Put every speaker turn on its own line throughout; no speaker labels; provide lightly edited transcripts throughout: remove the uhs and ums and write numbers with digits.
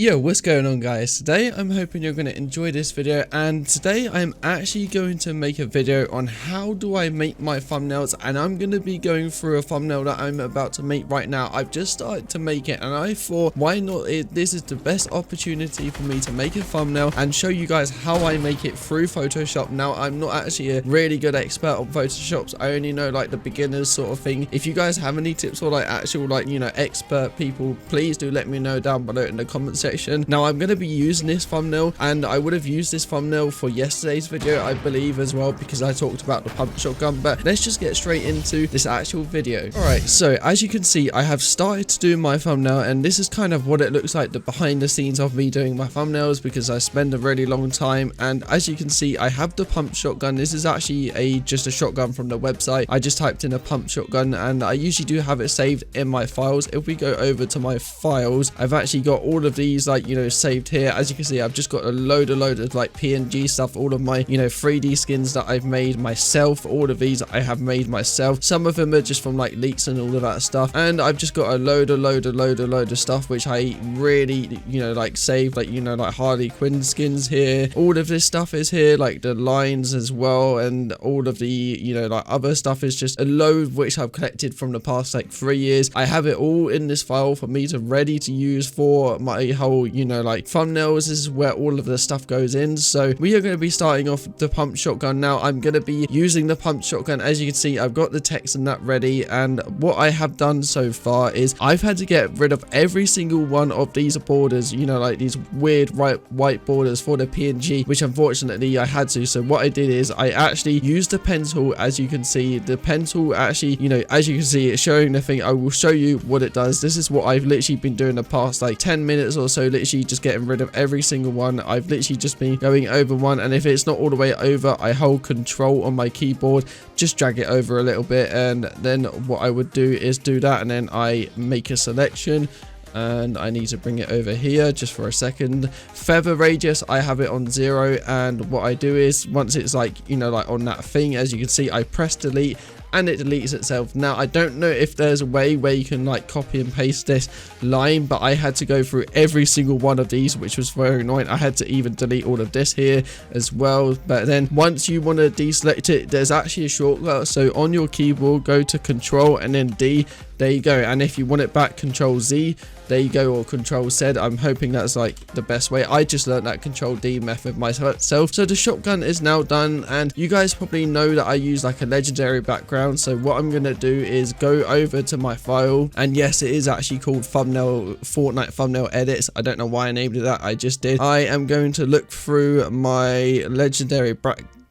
Yo, what's going on guys? Today I'm hoping you're going to enjoy this video, and today I'm actually going to make a video on how do I make my thumbnails, and I'm going to be going through a thumbnail that I'm about to make right now. I've just started to make it and I thought why not, this is the best opportunity for me to make a thumbnail and show you guys how I make it through Photoshop. Now I'm not actually a really good expert on Photoshop, I only know like the beginners sort of thing. If you guys have any tips or like actual like expert people, please do let me know down below in the comment section. Now I'm going to be using this thumbnail, and I would have used this thumbnail for yesterday's video I believe as well, because I talked about the pump shotgun. But let's just get straight into this actual video. Alright, so as you can see I have started to do my thumbnail, and this is kind of what it looks like, the behind the scenes of me doing my thumbnails, because I spend a really long time. And as you can see I have the pump shotgun. This is actually just a shotgun from the website. I just typed in a pump shotgun, and I usually do have it saved in my files. If we go over to my files, I've actually got all of these like saved here. As you can see I've just got a load of like PNG stuff, all of my 3D skins that I've made myself. All of these I have made myself. Some of them are just from like leaks and all of that stuff, and I've just got a load of stuff which I really like saved, like like Harley Quinn skins here. All of this stuff is here, like the lines as well, and all of the like other stuff is just a load which I've collected from the past like 3 years. I have it all in this file for me to ready to use for my whole like thumbnails. This is where all of the stuff goes in. So we are going to be starting off the pump shotgun. Now I'm going to be using the pump shotgun. As you can see I've got the text and that ready, and what I have done so far is I've had to get rid of every single one of these borders, like these weird white borders for the PNG, which unfortunately I had to. So what I did is I actually used the pen tool. As you can see the pen tool actually as you can see it's showing the thing. I will show you what it does. This is what I've literally been doing the past like 10 minutes or so, literally just getting rid of every single one. I've literally just been going over one, and if it's not all the way over I hold control on my keyboard, just drag it over a little bit, and then what I would do is do that, and then I make a selection. And I need to bring it over here just for a second. Feather radius I have it on 0, and what I do is once it's like like on that thing, as you can see I press delete and it deletes itself. Now I don't know if there's a way where you can like copy and paste this line, but I had to go through every single one of these, which was very annoying. I had to even delete all of this here as well. But then once you want to deselect it, there's actually a shortcut. So on your keyboard go to Control and then D. There you go. And if you want it back, Control Z, there you go, or Control Z. I'm hoping that's like the best way. I just learned that Control D method myself. So the shotgun is now done, and you guys probably know that I use like a legendary background. So what I'm gonna do is go over to my file, and yes, it is actually called Fortnite thumbnail edits. I don't know why I named it that, I just did. I am going to look through my legendary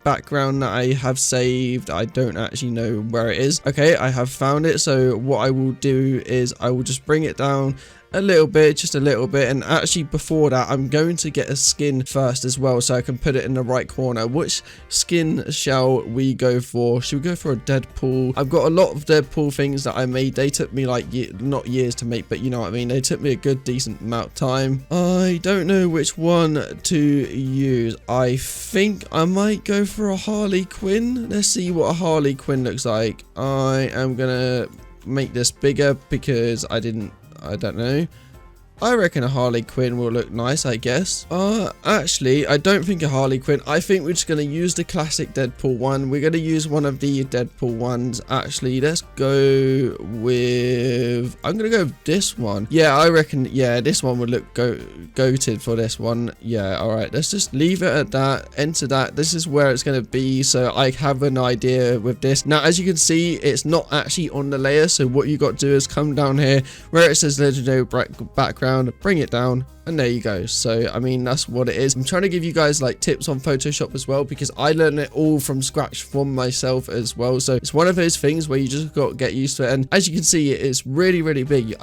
background that I have saved. I don't actually know where it is. Okay, I have found it. So what I will do is I will just bring it down a little bit, just a little bit. And actually before that I'm going to get a skin first as well, so I can put it in the right corner. Which skin shall we go for? Should we go for a Deadpool? I've got a lot of Deadpool things that I made. They took me like not years to make, but you know what I mean, they took me a good decent amount of time. I don't know which one to use. I think I might go for a Harley Quinn. Let's see what a Harley Quinn looks like. I am gonna make this bigger because I don't know. I reckon a Harley Quinn will look nice, I guess. Actually, I don't think a Harley Quinn. I think we're just going to use the classic Deadpool one. We're going to use one of the Deadpool ones. Actually, let's go with... I'm going to go with this one. Yeah, I reckon, yeah, this one would look goated for this one. Yeah, alright. Let's just leave it at that. Enter that. This is where it's going to be, so I have an idea with this. Now, as you can see, it's not actually on the layer, so what you got to do is come down here where it says legendary background, bring it down, and there you go. So I mean, that's what it is. I'm trying to give you guys like tips on Photoshop as well, because I learned it all from scratch from myself as well. So it's one of those things where you just got to get used to it. And as you can see, it's really big.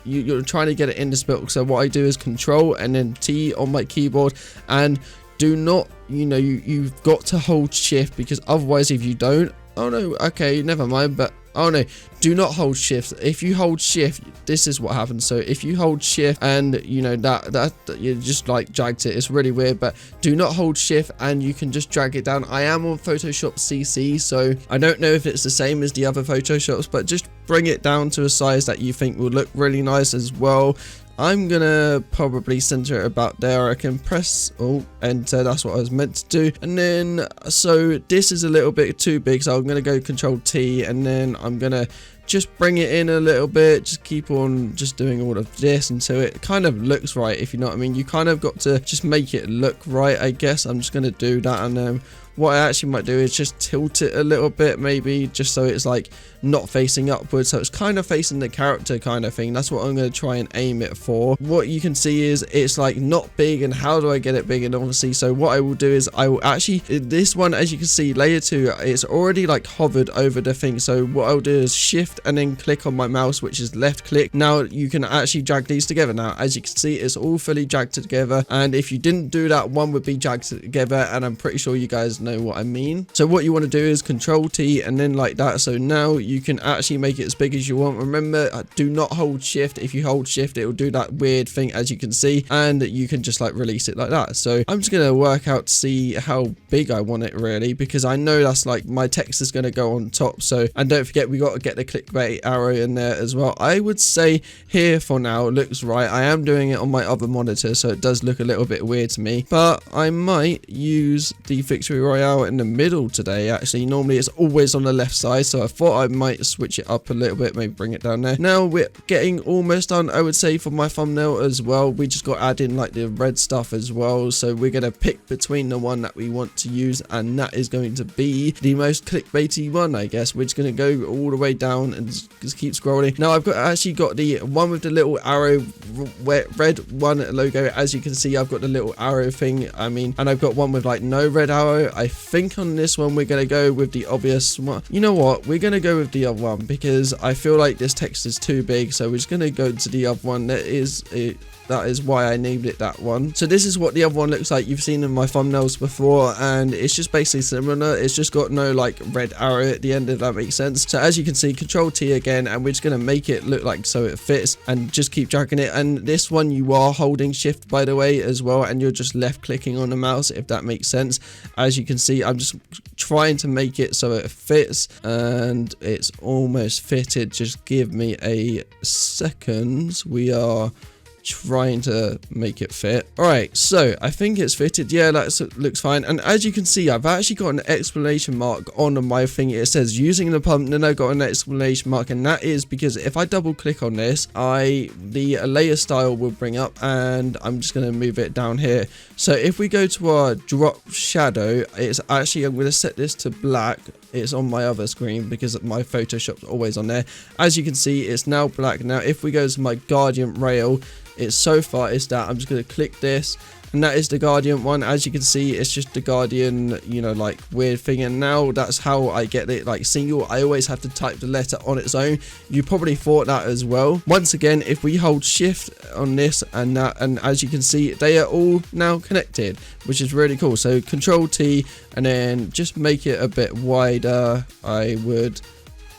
You're trying to get it in the spot. So what I do is Control and then T on my keyboard, and do not you've got to hold shift, because otherwise if you don't, oh no, okay, never mind. But oh no, do not hold shift. If you hold shift, this is what happens. So if you hold shift and that you just like dragged it, it's really weird. But do not hold shift and you can just drag it down. I am on Photoshop CC, so I don't know if it's the same as the other Photoshops, but just bring it down to a size that you think will look really nice as well. I'm gonna probably center it about there. I can press Alt, enter, that's what I was meant to do. And then, so this is a little bit too big, so I'm gonna go Control T, and then I'm gonna just bring it in a little bit, just keep on just doing all of this until it kind of looks right, if you know what I mean. You kind of got to just make it look right, I guess. I'm just going to do that, and then what I actually might do is just tilt it a little bit, maybe just so it's like not facing upwards, so it's kind of facing the character kind of thing. That's what I'm going to try and aim it for. What you can see is it's like not big, and how do I get it big? And obviously, so what I will do is I will actually, this one, as you can see, layer 2, it's already like hovered over the thing. So what I'll do is shift and then click on my mouse, which is left click. Now you can actually drag these together. Now as you can see, it's all fully dragged together, and if you didn't do that, one would be dragged together, and I'm pretty sure you guys know what I mean. So what you want to do is Control T and then like that. So now you can actually make it as big as you want. Remember, do not hold shift. If you hold shift, it will do that weird thing, as you can see, and you can just like release it like that. So I'm just gonna work out to see how big I want it really, because I know that's like my text is going to go on top. So, and don't forget, we got to get the clickbait arrow in there as well. I would say here for now it looks right. I am doing it on my other monitor, so it does look a little bit weird to me, but I might use the victory royale in the middle today. Actually, normally it's always on the left side, so I thought I might switch it up a little bit, maybe bring it down there. Now we're getting almost done, I would say, for my thumbnail as well. We just got to add in like the red stuff as well, so we're going to pick between the one that we want to use, and that is going to be the most clickbaity one, I guess. We're just going to go all the way down and just keep scrolling. Now I've actually got the one with the little arrow, red one logo. As you can see, I've got the little arrow thing, and I've got one with like no red arrow. I think on this one we're going to go with the obvious one. You know what, we're going to go with the other one because I feel like this text is too big, so we're just going to go to the other one. That is why I named it that one. So this is what the other one looks like. You've seen in my thumbnails before, and it's just basically similar. It's just got no like red arrow at the end, if that makes sense. So as you can see, Control T again, and we're just going to make it look like so it fits, and just keep dragging it. And this one you are holding shift, by the way, as well, and you're just left clicking on the mouse, if that makes sense. As you can see, I'm just trying to make it so it fits, and it's almost fitted. Just give me a second. We are trying to make it fit. All right, so I think it's fitted. Yeah, that looks fine. And as you can see, I've actually got an exclamation mark on my thing. It says using the pump, then I got an exclamation mark, and that is because if I double click on this, the layer style will bring up, and I'm just going to move it down here. So if we go to our drop shadow, it's actually, I'm going to set this to black. It's on my other screen because my Photoshop's always on there. As you can see, it's now black. Now if we go to my Guardian rail, it's so far it's that. I'm just going to click this, and that is the Guardian one. As you can see, it's just the Guardian, you know, like weird thing. And now that's how I get it like single. I always have to type the letter on its own. You probably thought that as well. Once again, if we hold shift on this and that, and as you can see, they are all now connected, which is really cool. So Control T, and then just make it a bit wider. I would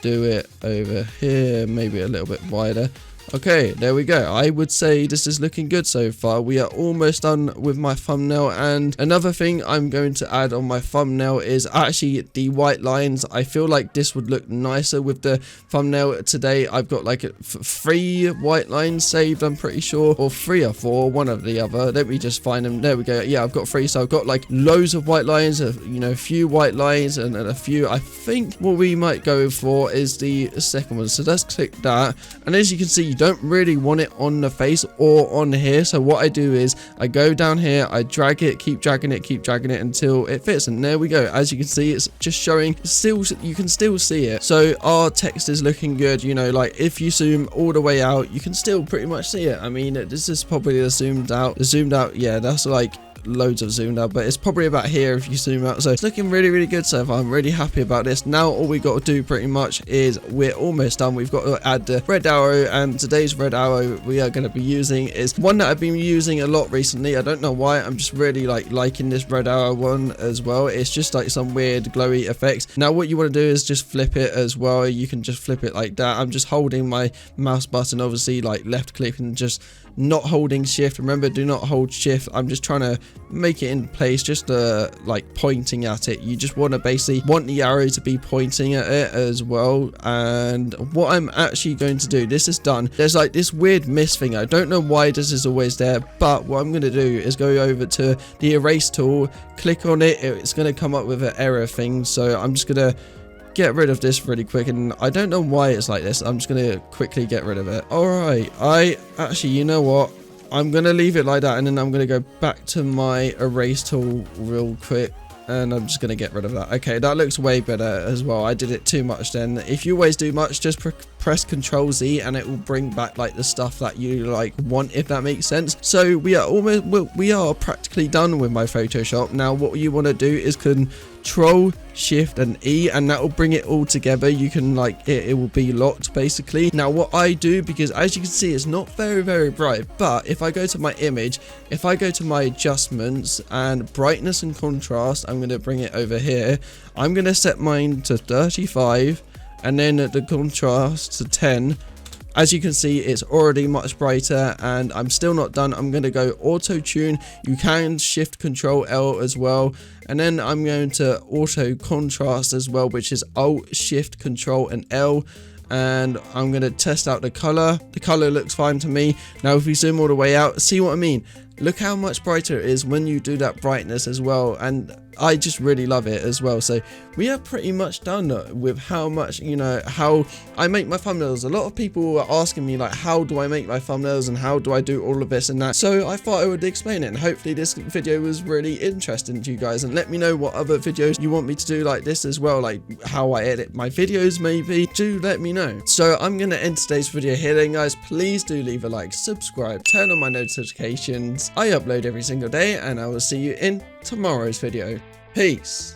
do it over here, maybe a little bit wider. Okay, there we go. I would say this is looking good so far. We are almost done with my thumbnail, and another thing I'm going to add on my thumbnail is actually the white lines. I feel like this would look nicer with the thumbnail today. I've got like 3 white lines saved, I'm pretty sure, or 3 or 4, one of the other. Let me just find them. There we go. Yeah, I've got 3, so I've got like loads of white lines, you know, a few white lines, and a few. I think what we might go for is the second one. So let's click that, and as you can see, you don't really want it on the face or on here. So what I do is I go down here, I drag it, keep dragging it until it fits, and there we go. As you can see, it's just showing still, you can still see it. So our text is looking good, you know, like if you zoom all the way out, you can still pretty much see it. I mean, this is probably the zoomed out, yeah, that's like loads of zoomed out, but it's probably about here if you zoom out. So it's looking really good so far. I'm really happy about this. Now all we got to do pretty much is we're almost done. We've got to add the red arrow, and today's red arrow we are going to be using is one that I've been using a lot recently. I don't know why. I'm just really liking this red arrow one as well. It's just like some weird glowy effects. Now what you want to do is just flip it as well. You can just flip it like that. I'm just holding my mouse button, obviously like left click, and just not holding shift. Remember, do not hold shift. I'm just trying to make it in place, just like pointing at it. You just want to basically want the arrow to be pointing at it as well. And what I'm actually going to do, this is done. There's like this weird miss thing. I don't know why this is always there, but what I'm going to do is go over to the erase tool, click on it. It's going to come up with an error thing, so I'm just going to get rid of this really quick, and I don't know why it's like this. I'm just going to quickly get rid of it. Alright, you know what, I'm going to leave it like that, and then I'm going to go back to my erase tool real quick, and I'm just going to get rid of that. Okay, that looks way better as well. I did it too much then. If you always do much, just press Control Z and it will bring back like the stuff that you like want, if that makes sense. So we are practically done with my Photoshop. Now what you want to do is Control Shift and E, and that will bring it all together. You can like it will be locked basically. Now what I do, because as you can see it's not very bright, but if I go to my image, if I go to my adjustments and brightness and contrast, I'm going to bring it over here. I'm going to set mine to 35 and then the contrast to 10. As you can see, it's already much brighter, and I'm still not done. I'm going to go auto tune. You can shift Control L as well, and then I'm going to auto contrast as well, which is Alt Shift Control and L. And I'm going to test out the color. The color looks fine to me. Now if we zoom all the way out, see what I mean? Look how much brighter it is when you do that brightness as well, and I just really love it as well. So we are pretty much done with how much, you know, how I make my thumbnails. A lot of people are asking me like, how do I make my thumbnails and how do I do all of this and that? So I thought I would explain it, and hopefully this video was really interesting to you guys, and let me know what other videos you want me to do like this as well, like how I edit my videos maybe. Do let me know. So I'm gonna end today's video here then, guys. Please do leave a like, subscribe, turn on my notifications. I upload every single day, and I will see you in tomorrow's video. Peace.